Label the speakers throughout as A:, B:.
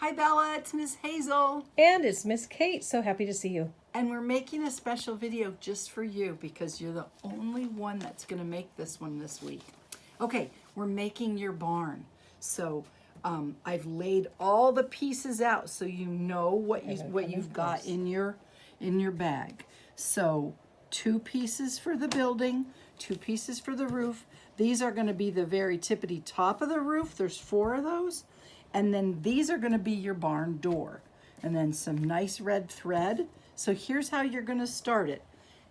A: Hi Bella, it's Miss Hazel.
B: And it's Miss Kate. So happy to see you.
A: And we're making a special video just for you because you're the only one that's going to make this one this week. Okay, we're making your barn. So I've laid all the pieces out so you know what you've got in your bag. So 2 pieces for the building, 2 pieces for the roof. These are going to be the very tippity top of the roof. There's 4 of those. And then these are going to be your barn door. And then some nice red thread. So here's how you're going to start it.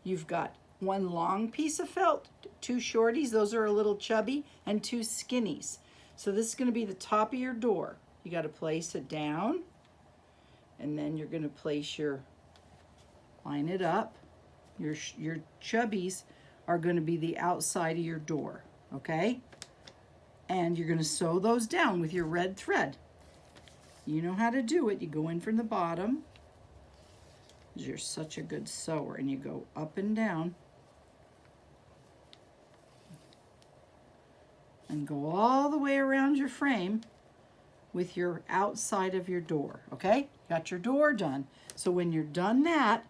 A: You've got 1 long piece of felt, 2 shorties, those are a little chubby, and 2 skinnies. So this is going to be the top of your door. You got to place it down, and then you're going to place line it up. Your chubbies are going to be the outside of your door, okay? And you're going to sew those down with your red thread. You know how to do it. You go in from the bottom. You're such a good sewer, and you go up and down. And go all the way around your frame with your outside of your door, okay? Got your door done. So when you're done that,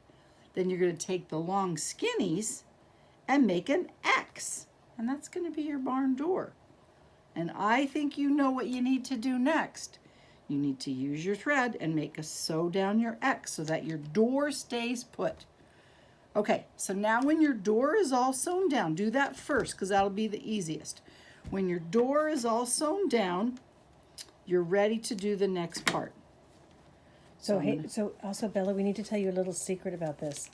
A: then you're going to take the long skinnies and make an X. And that's going to be your barn door. And I think you know what you need to do next. You need to use your thread and sew down your X so that your door stays put. Okay, so now when your door is all sewn down, do that first because that'll be the easiest. When your door is all sewn down, you're ready to do the next part.
B: So also Bella, we need to tell you a little secret about this.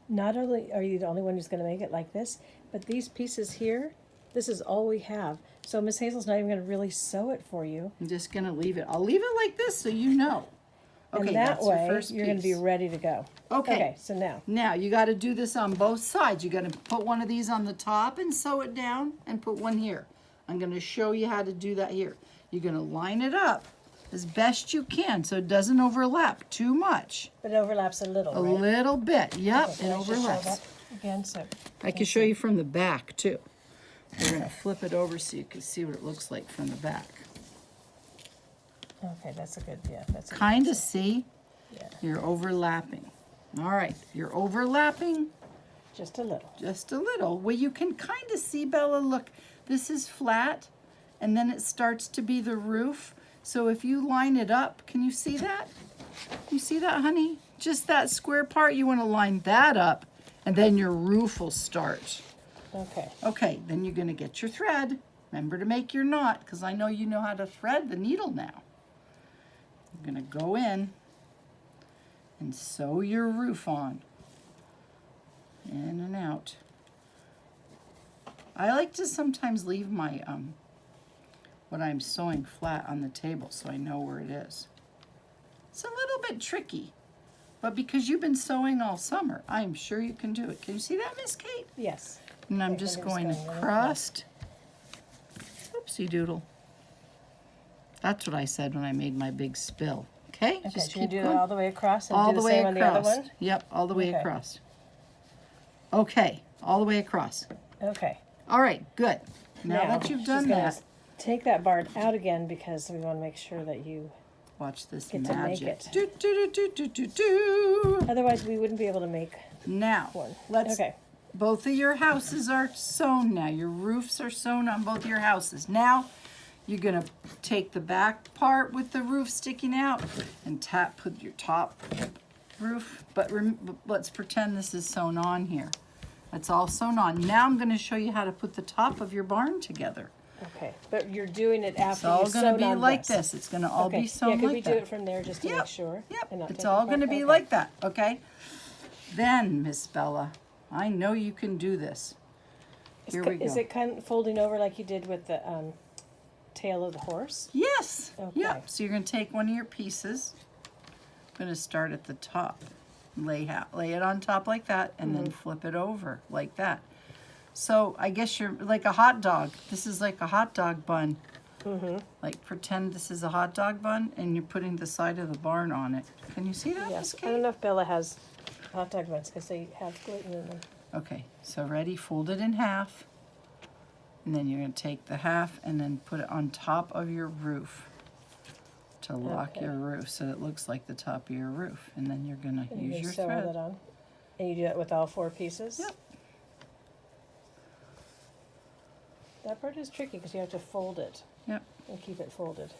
B: Not only are you the only one who's going to make it like this, but these pieces here, this is all we have. So Miss Hazel's not even going to really sew it for you.
A: I'm just going to leave it. I'll leave it like this so you know. Okay,
B: and that
A: that's
B: way,
A: your first
B: you're going to be ready to go.
A: Okay.
B: So now.
A: Now, you got to do this on both sides. You got to put one of these on the top and sew it down and put one here. I'm going to show you how to do that here. You're going to line it up as best you can so it doesn't overlap too much.
B: But it overlaps a little,
A: A little bit. Yep,
B: okay,
A: it overlaps.
B: Again, so
A: I can show you from the back, too. We're going to flip it over so you can see what it looks like from the back.
B: Okay, that's a good, that's a
A: Kind of see?
B: Yeah.
A: You're overlapping. All right, you're overlapping.
B: Just a little.
A: Just a little. Well, you can kind of see, Bella, look, this is flat, and then it starts to be the roof. So if you line it up, can you see that? You see that, honey? Just that square part, you want to line that up, and then your roof will start.
B: Okay.
A: Okay, then you're going to get your thread. Remember to make your knot, because I know you know how to thread the needle now. You're going to go in and sew your roof on. In and out. I like to sometimes leave my what I'm sewing flat on the table so I know where it is. It's a little bit tricky, but because you've been sewing all summer, I'm sure you can do it. Can you see that, Miss Kate?
B: Yes.
A: And I'm just going across. Oopsie doodle. That's what I said when I made my big spill. Okay?
B: Okay,
A: Just
B: so you
A: keep
B: do
A: going.
B: it all the way across and
A: All
B: do
A: the
B: the
A: way
B: same on the other
A: across.
B: one?
A: Yep, all the way
B: Okay.
A: across. Okay, all the way across.
B: Okay.
A: All right, good. Now that you've done
B: she's gonna
A: that,
B: take that barn out again because we want to make sure that you,
A: watch this
B: get to make
A: magic.
B: it.
A: Do, do, do, do, do, do.
B: otherwise we wouldn't be able to make
A: Now,
B: one.
A: let's.
B: Okay.
A: Both of your houses are sewn now. Your roofs are sewn on both your houses. Now, you're gonna take the back part with the roof sticking out and put your top roof. But let's pretend this is sewn on here. It's all sewn on. Now I'm gonna show you how to put the top of your barn together.
B: Okay. But you're doing it
A: It's
B: after
A: all
B: you
A: gonna
B: sewed
A: be
B: on
A: like this. It's gonna all
B: Okay.
A: be sewn
B: could we
A: like
B: do
A: that.
B: it from there just to make sure?
A: Yep,
B: and not
A: it's
B: take
A: all
B: it
A: going to
B: apart?
A: be
B: Okay.
A: like that, okay? Then, Miss Bella, I know you can do this. Here we go.
B: Is it kind of folding over like you did with the tail of the horse?
A: Yes,
B: Okay.
A: yep. So you're going to take one of your pieces. I'm going to start at the top. Lay it on top like that, and then flip it over like that. So I guess you're like a hot dog. This is like a hot dog bun. Like pretend this is a hot dog bun, and you're putting the side of the barn on it. Can you see that, Miss
B: Yes. I
A: Kate?
B: don't know if Bella has hot dog buns because they have gluten in them.
A: Okay, so ready, fold it in half, and then you're going to take the half and then put it on top of your roof. to lock
B: Okay.
A: your roof so it looks like the top of your roof. And then you're going to
B: And
A: use
B: you
A: your
B: sew
A: thread.
B: that on. And you do that with all 4 pieces?
A: Yep.
B: That part is tricky because you have to fold it
A: Yep.
B: and keep it folded.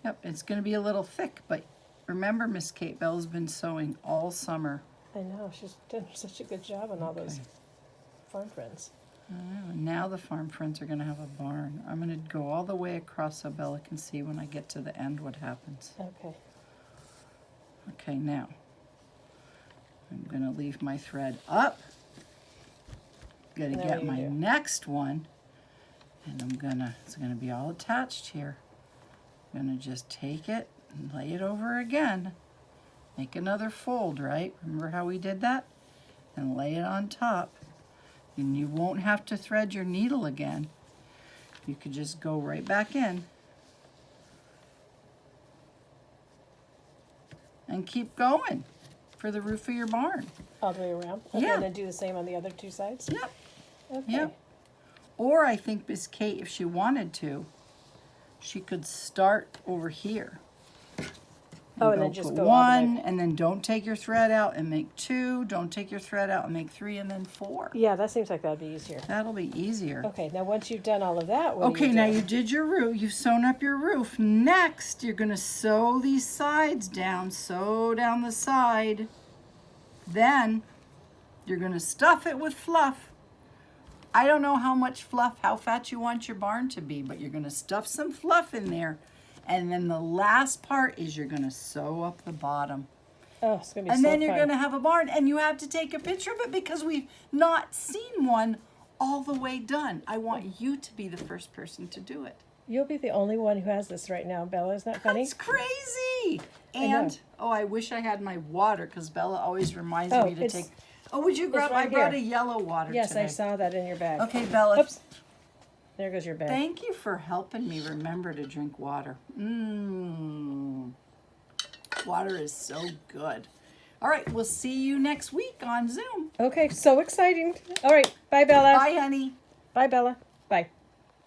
A: Yep. It's going to be a little thick, but remember, Miss Kate Bell's been sewing all summer.
B: I know, she's done such a good job on all those
A: Okay.
B: farm friends.
A: And now the farm friends are going to have a barn. I'm going to go all the way across so Bella can see when I get to the end what happens.
B: Okay.
A: Okay, now I'm going to leave my thread up. Going to
B: Now
A: get
B: what do
A: my
B: you do?
A: next one, and it's going to be all attached here. I'm going to just take it and lay it over again. Make another fold, right? Remember how we did that? And lay it on top. And you won't have to thread your needle again. You could just go right back in. And keep going for the roof of your barn.
B: All the way around? Okay,
A: Yeah.
B: and then do the same on the other 2 sides?
A: Yep.
B: Okay.
A: Yep. Or I think Miss Kate, if she wanted to, she could start over here.
B: Oh, and then just
A: put
B: go all the way.
A: 1, and then don't take your thread out and make 2. Don't take your thread out and make 3, and then 4.
B: Yeah, that seems like that'd be easier.
A: That'll be easier.
B: Okay, now once you've done all of that, what do
A: Okay,
B: you do?
A: now you did your roof. You've sewn up your roof. Next, you're going to sew these sides down. Sew down the side. Then, you're going to stuff it with fluff. I don't know how much fluff, how fat you want your barn to be, but you're going to stuff some fluff in there. And then the last part is you're going to sew up the bottom.
B: Oh, it's going to be
A: And
B: so
A: then you're
B: fun.
A: going to have a barn, and you have to take a picture of it because we've not seen one all the way done. I want you to be the first person to do it.
B: You'll be the only one who has this right now, Bella. Isn't that funny?
A: That's crazy.
B: I know.
A: And, oh, I wish I had my water because Bella always reminds
B: Oh,
A: me to
B: it's-
A: take. Oh, would you grab?
B: right
A: I brought
B: here.
A: a yellow water
B: Yes,
A: today.
B: I saw that in your bag.
A: Okay, Bella.
B: Oops. There goes your bag.
A: Thank you for helping me remember to drink water. Water is so good. All right, we'll see you next week on Zoom.
B: Okay, so exciting. All right, bye, Bella.
A: Bye, honey.
B: Bye, Bella.